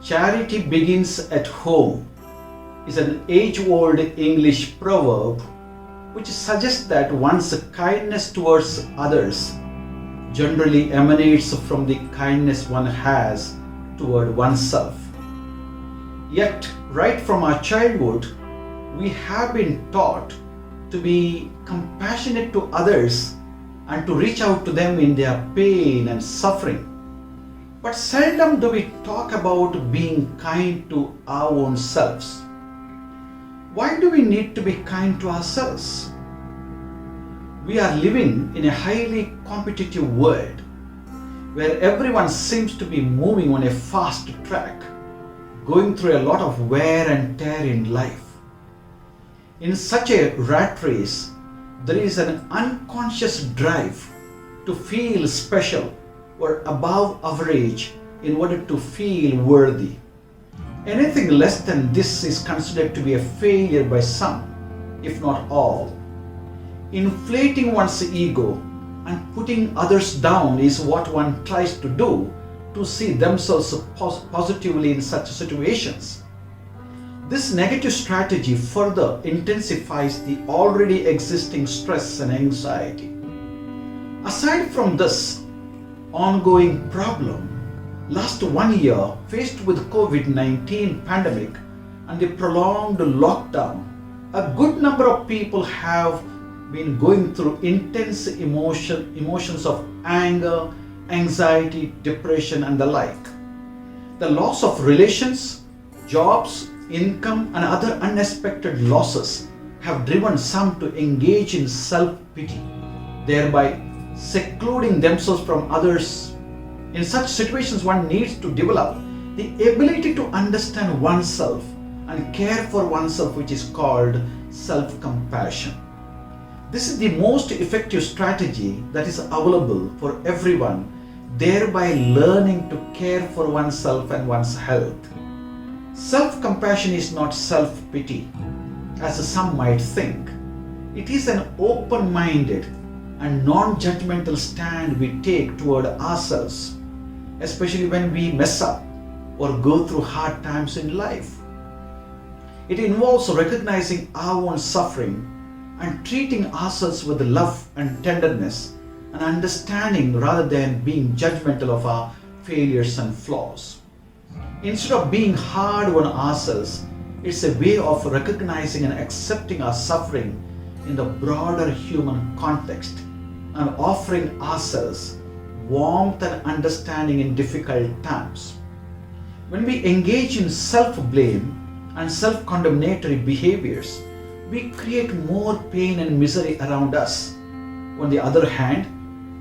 Charity begins at home is an age-old English proverb which suggests that one's kindness towards others generally emanates from the kindness one has toward oneself. Yet, right from our childhood, we have been taught to be compassionate to others and to reach out to them in their pain and suffering. But seldom do we talk about being kind to our own selves. Why do we need to be kind to ourselves? We are living in a highly competitive world where everyone seems to be moving on a fast track, going through a lot of wear and tear in life. In such a rat race, there is an unconscious drive to feel special or above average in order to feel worthy. Anything less than this is considered to be a failure by some, if not all. Inflating one's ego and putting others down is what one tries to do to see themselves positively in such situations. This negative strategy further intensifies the already existing stress and anxiety. Aside from this ongoing problem, last 1 year faced with COVID-19 pandemic and the prolonged lockdown, a good number of people have been going through intense emotions of anger, anxiety, depression and the like. The loss of relations, jobs, income and other unexpected losses have driven some to engage in self-pity, thereby secluding themselves from others. In such situations, one needs to develop the ability to understand oneself and care for oneself, which is called self-compassion. This is the most effective strategy that is available for everyone, thereby learning to care for oneself and one's health. Self-compassion is not self-pity, as some might think. It is an open-minded and non-judgmental stand we take toward ourselves, especially when we mess up or go through hard times in life. It involves recognizing our own suffering and treating ourselves with love and tenderness and understanding rather than being judgmental of our failures and flaws. Instead of being hard on ourselves, it's a way of recognizing and accepting our suffering in the broader human context and offering ourselves warmth and understanding in difficult times. When we engage in self-blame and self-condemnatory behaviors, we create more pain and misery around us. On the other hand,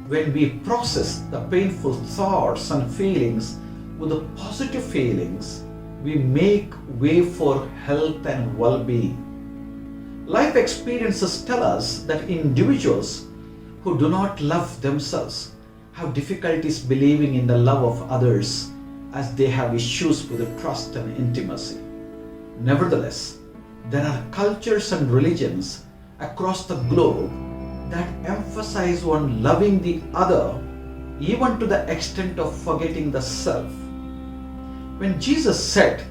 when we process the painful thoughts and feelings with the positive feelings, we make way for health and well-being. Life experiences tell us that individuals who do not love themselves have difficulties believing in the love of others, as they have issues with trust and intimacy. Nevertheless, there are cultures and religions across the globe that emphasize on loving the other, even to the extent of forgetting the self. When Jesus said,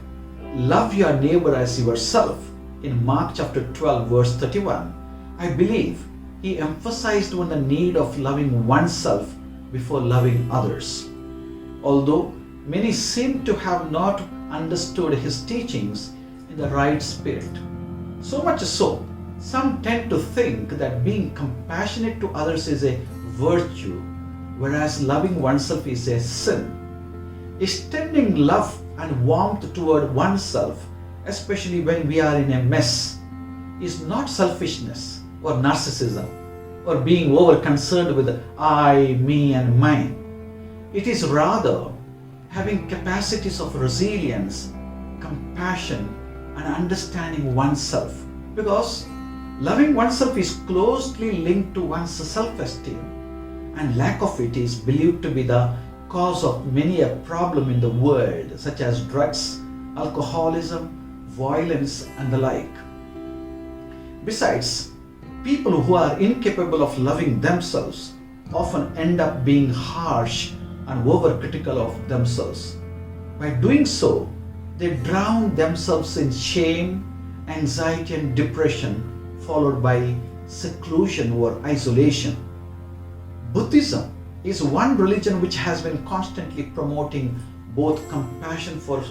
"Love your neighbor as yourself," in Mark chapter 12 verse 31, I believe he emphasized on the need of loving oneself before loving others. Although many seem to have not understood his teachings in the right spirit. So much so, some tend to think that being compassionate to others is a virtue, whereas loving oneself is a sin. Extending love and warmth toward oneself, especially when we are in a mess, is not selfishness or narcissism or being over concerned with I, me and mine. It is rather having capacities of resilience, compassion and understanding oneself, because loving oneself is closely linked to one's self-esteem, and lack of it is believed to be the cause of many a problem in the world, such as drugs, alcoholism, violence and the like. Besides, people who are incapable of loving themselves often end up being harsh and overcritical of themselves. By doing so, They drown themselves in shame, anxiety, and depression, followed by seclusion or isolation. Buddhism is one religion which has been constantly promoting both compassion for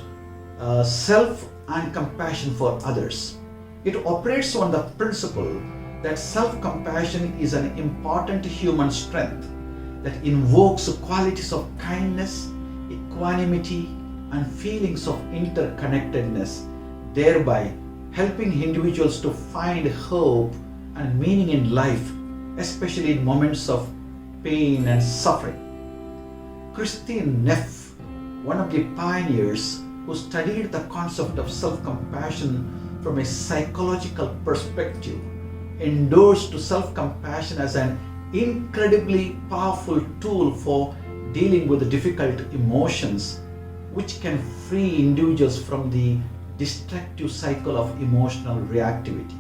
self and compassion for others. It operates on the principle that self-compassion is an important human strength that invokes qualities of kindness, equanimity, and feelings of interconnectedness, thereby helping individuals to find hope and meaning in life, especially in moments of pain and suffering. Christine Neff, one of the pioneers who studied the concept of self-compassion from a psychological perspective, endorsed self-compassion as an incredibly powerful tool for dealing with difficult emotions, which can free individuals from the destructive cycle of emotional reactivity.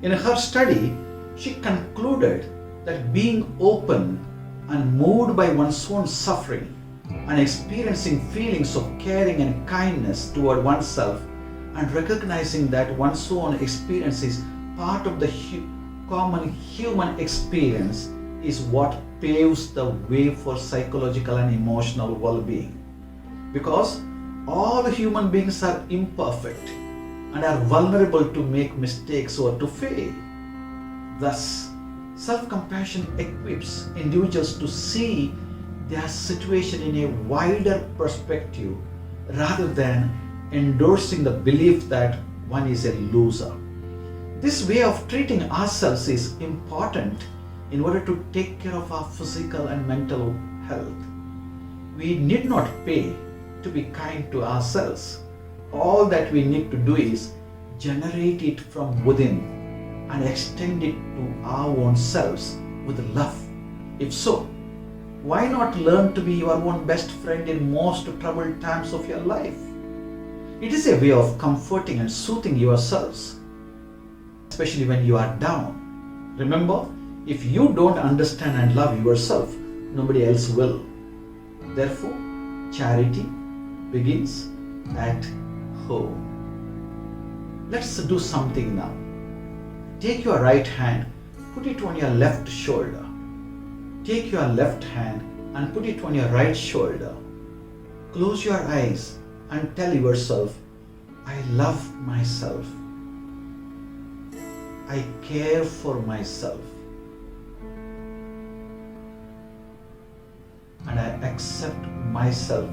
In her study, she concluded that being open and moved by one's own suffering and experiencing feelings of caring and kindness toward oneself and recognizing that one's own experience is part of the common human experience is what paves the way for psychological and emotional well-being. Because all human beings are imperfect and are vulnerable to make mistakes or to fail. Thus, self-compassion equips individuals to see their situation in a wider perspective rather than endorsing the belief that one is a loser. This way of treating ourselves is important in order to take care of our physical and mental health. We need not pay to be kind to ourselves. All that we need to do is generate it from within and extend it to our own selves with love. If so, why not learn to be your own best friend in most troubled times of your life? It is a way of comforting and soothing yourselves, especially when you are down. Remember, if you don't understand and love yourself, nobody else will. Therefore, charity begins at home. Let's do something now. Take your right hand, put it on your left shoulder. Take your left hand and put it on your right shoulder. Close your eyes and tell yourself, I love myself. I care for myself. And I accept myself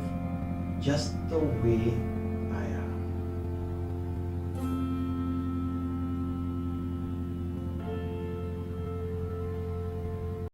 just the way